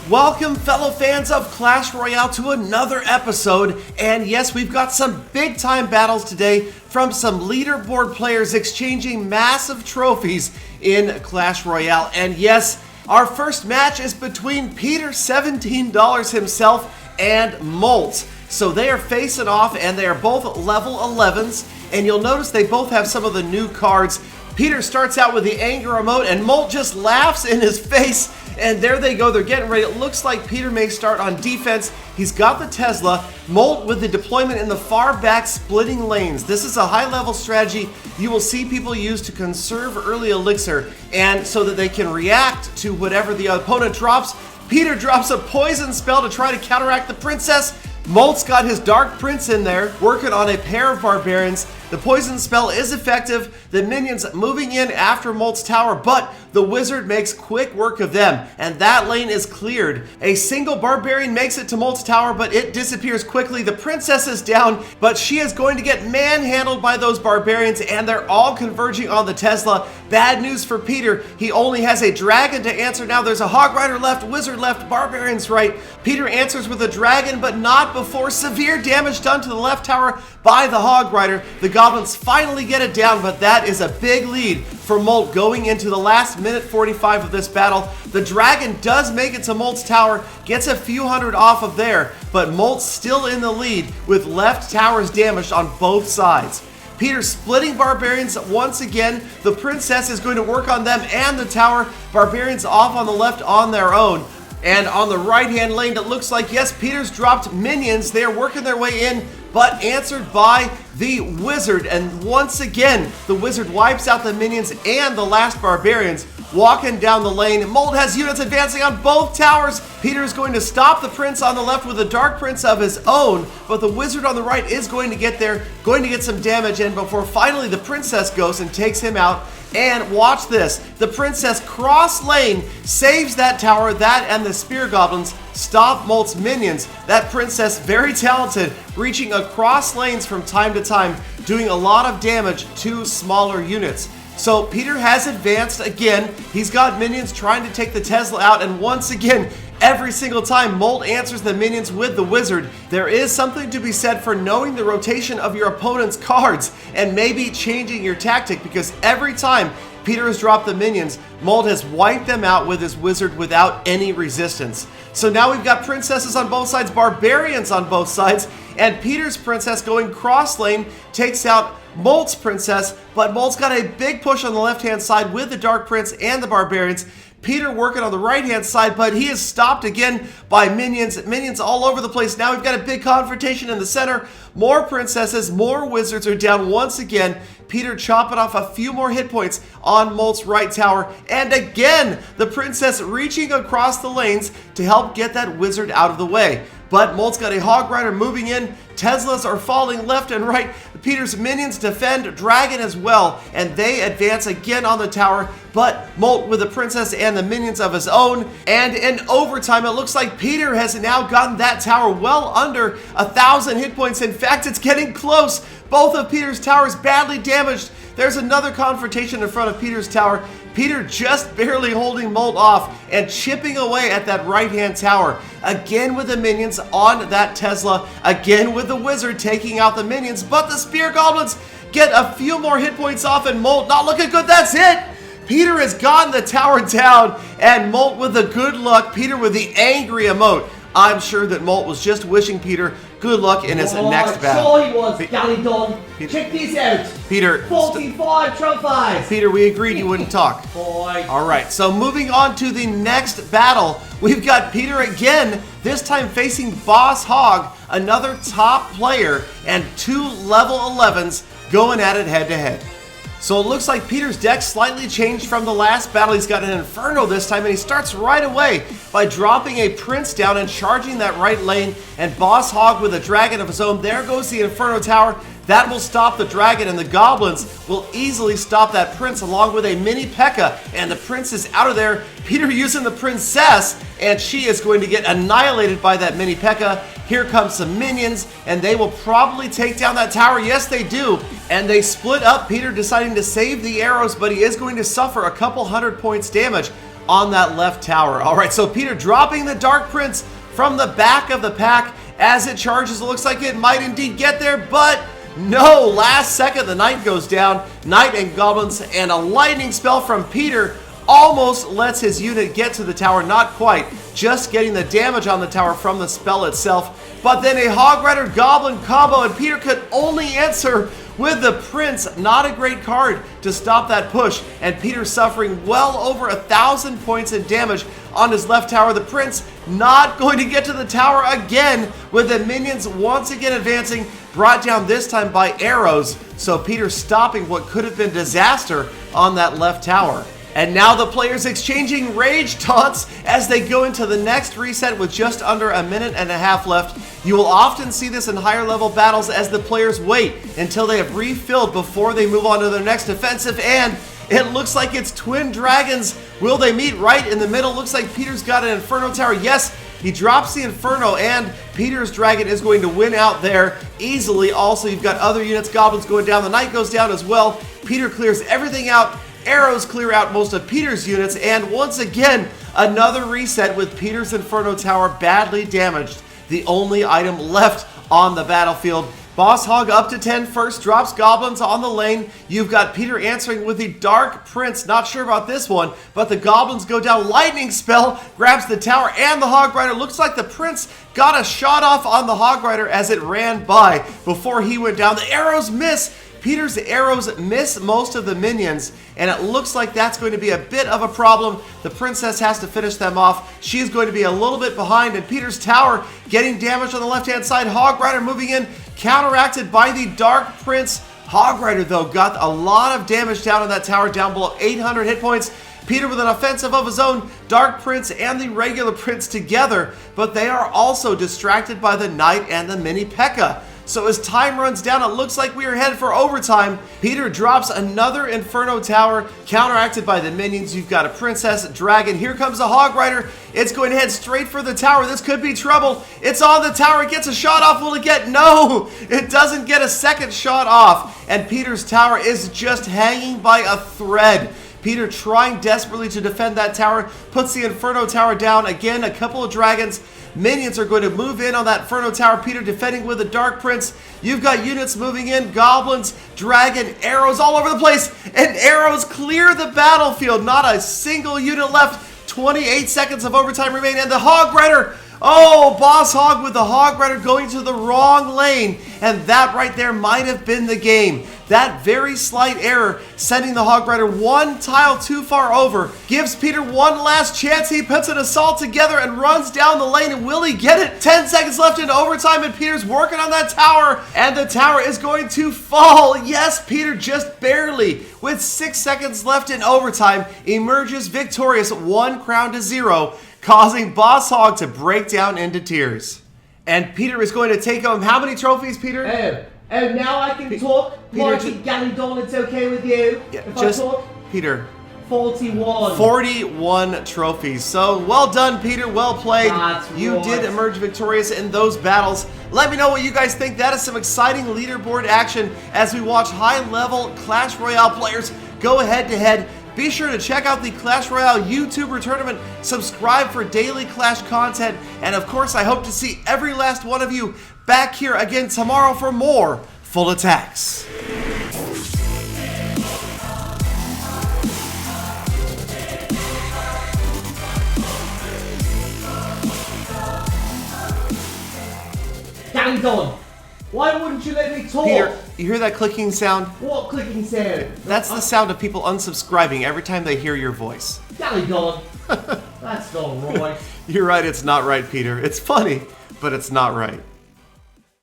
Welcome, fellow fans of Clash Royale, to another episode. And yes, we've got some big time battles today from some leaderboard players exchanging massive trophies in Clash Royale. And yes, our first match is between Peter $17 himself and Molt. So they are facing off and they are both level 11s. And you'll notice they both have some of the new cards. Peter starts out with the anger emote and Molt just laughs in his face. And there they go, they're getting ready. It looks like Peter may start on defense. He's got the Tesla. Molt with the deployment in the far back, splitting lanes. This is a high-level strategy you will see people use to conserve early elixir, and so that they can react to whatever the opponent drops. Peter drops a poison spell to try to counteract the princess. Molt's got his Dark Prince in there, working on a pair of barbarians. The poison spell is effective. The minions moving in after Molt's tower, but the wizard makes quick work of them, and that lane is cleared. A single barbarian makes it to Molt's tower, but it disappears quickly. The princess is down, but she is going to get manhandled by those barbarians, and they're all converging on the Tesla. Bad news for Peter. He only has a dragon to answer now. There's a Hog Rider left, wizard left, barbarians right. Peter answers with a dragon, but not before severe damage done to the left tower by the Hog Rider. The goblins finally get it down, but that is a big lead for Molt going into the last minute 45 of this battle. The dragon does make it to Molt's tower, gets a few hundred off of there, but Molt's still in the lead with left towers damaged on both sides. Peter splitting barbarians once again. The princess is going to work on them and the tower. Barbarians off on the left on their own. And on the right-hand lane, it looks like, yes, Peter's dropped minions. They are working their way in, but answered by the wizard. And once again, the wizard wipes out the minions and the last barbarians. Walking down the lane, Molt has units advancing on both towers. Peter is going to stop the prince on the left with a Dark Prince of his own, but the wizard on the right is going to get there, going to get some damage in before finally the princess goes and takes him out. And watch this, the princess cross lane saves that tower, that and the spear goblins stop Molt's minions. That princess, very talented, reaching across lanes from time to time, doing a lot of damage to smaller units. So Peter has advanced again. He's got minions trying to take the Tesla out, and once again, every single time Molt answers the minions with the wizard. There is something to be said for knowing the rotation of your opponent's cards and maybe changing your tactic, because every time Peter has dropped the minions, Molt has wiped them out with his wizard without any resistance. So now we've got princesses on both sides, barbarians on both sides, and Peter's princess going cross lane takes out Molt's princess, but Molt's got a big push on the left-hand side with the Dark Prince and the barbarians. Peter working on the right-hand side, but he is stopped again by minions. Minions all over the place. Now we've got a big confrontation in the center. More princesses, more wizards are down once again. Peter chopping off a few more hit points on Molt's right tower. And again, the princess reaching across the lanes to help get that wizard out of the way. But Molt's got a Hog Rider moving in. Teslas are falling left and right. Peter's minions defend Dragon as well, and they advance again on the tower. But Molt with the princess and the minions of his own. And in overtime, it looks like Peter has now gotten that tower well under 1,000 hit points. In fact, it's getting close. Both of Peter's towers badly damaged. There's another confrontation in front of Peter's tower. Peter just barely holding Molt off and chipping away at that right-hand tower. Again with the minions on that Tesla. Again with the wizard taking out the minions. But the spear goblins get a few more hit points off, and Molt not looking good. That's it! Peter has gotten the tower down, and Molt with the good luck. Peter with the angry emote. I'm sure that Molt was just wishing Peter good luck in his next battle. Sure he was, Gallydon. Check this out. Peter. 45 trophies. Peter, we agreed you wouldn't talk. Boy. All right, so moving on to the next battle, we've got Peter again, this time facing Boss Hog, another top player, and two level 11s going at it head to head. So it looks like Peter's deck slightly changed from the last battle. He's got an Inferno this time, and he starts right away by dropping a Prince down and charging that right lane, and Boss Hog with a dragon of his own. There goes the Inferno Tower. That will stop the dragon, and the goblins will easily stop that prince along with a mini P.E.K.K.A. And the prince is out of there. Peter using the princess, and she is going to get annihilated by that mini P.E.K.K.A. Here comes some minions, and they will probably take down that tower. Yes, they do. And they split up, Peter deciding to save the arrows, but he is going to suffer a couple hundred points damage. on that left tower. All right, so Peter dropping the Dark Prince from the back of the pack as it charges. It looks like it might indeed get there, but no, last second the Knight goes down. Knight and Goblins, and a lightning spell from Peter almost lets his unit get to the tower. Not quite, just getting the damage on the tower from the spell itself. But then a Hog Rider Goblin combo, and Peter could only answer with the Prince. Not a great card to stop that push, and Peter suffering well over 1,000 points in damage on his left tower. The Prince not going to get to the tower again, with the minions once again advancing, brought down this time by arrows. So Peter stopping what could have been disaster on that left tower. And now the players exchanging rage taunts as they go into the next reset with just under a minute and a half left. You will often see this in higher level battles as the players wait until they have refilled before they move on to their next offensive, and it looks like it's Twin Dragons. Will they meet right in the middle? Looks like Peter's got an Inferno Tower. Yes, he drops the Inferno, and Peter's Dragon is going to win out there easily. Also, you've got other units, Goblins going down. The Knight goes down as well. Peter clears everything out. Arrows clear out most of Peter's units, and once again, another reset with Peter's Inferno Tower badly damaged. The only item left on the battlefield. Boss Hog up to 10 first, drops Goblins on the lane. You've got Peter answering with the Dark Prince. Not sure about this one, but the Goblins go down. Lightning spell grabs the tower and the Hog Rider. Looks like the Prince got a shot off on the Hog Rider as it ran by before he went down. The arrows miss. Peter's arrows miss most of the minions, and it looks like that's going to be a bit of a problem. The Princess has to finish them off. She's going to be a little bit behind, and Peter's tower getting damaged on the left-hand side. Hog Rider moving in, counteracted by the Dark Prince. Hog Rider, though, got a lot of damage down on that tower, down below 800 hit points. Peter with an offensive of his own, Dark Prince and the regular Prince together, but they are also distracted by the Knight and the Mini P.E.K.K.A. So as time runs down, it looks like we are headed for overtime. Peter drops another Inferno Tower, counteracted by the minions. You've got a Princess, Dragon. Here comes a Hog Rider. It's going to head straight for the tower. This could be trouble. It's on the tower. It gets a shot off. Will it get? No! It doesn't get a second shot off. And Peter's tower is just hanging by a thread. Peter trying desperately to defend that tower, puts the Inferno Tower down. Again, a couple of dragons. Minions are going to move in on that Inferno Tower. Peter defending with the Dark Prince. You've got units moving in. Goblins, Dragon, arrows all over the place. And arrows clear the battlefield. Not a single unit left. 28 seconds of overtime remain. And the Hog Rider. Oh, Boss Hog with the Hog Rider going to the wrong lane. And that right there might have been the game. That very slight error, sending the Hog Rider one tile too far over, gives Peter one last chance. He puts an assault together and runs down the lane. And will he get it? 10 seconds left into overtime, and Peter's working on that tower. And the tower is going to fall. Yes, Peter just barely, with 6 seconds left in overtime, emerges victorious, 1 crown to 0, causing Boss Hog to break down into tears. And Peter is going to take home how many trophies, Peter? Oh, now I can talk. Peter, Mikey Gallidon, it's okay with you? Yeah, if just I talk? Peter. 41. 41 trophies. So well done, Peter. Well played. That's you right. did emerge victorious in those battles. Let me know what you guys think. That is some exciting leaderboard action as we watch high-level Clash Royale players go head-to-head. Be sure to check out the Clash Royale YouTuber tournament, subscribe for daily Clash content, and of course I hope to see every last one of you back here again tomorrow for more Full Attacks. Gallidon, why wouldn't you let me talk? Peter, you hear that clicking sound? What clicking sound? That's the sound of people unsubscribing every time they hear your voice. Gallidon, that's not right. You're right, it's not right, Peter. It's funny, but it's not right.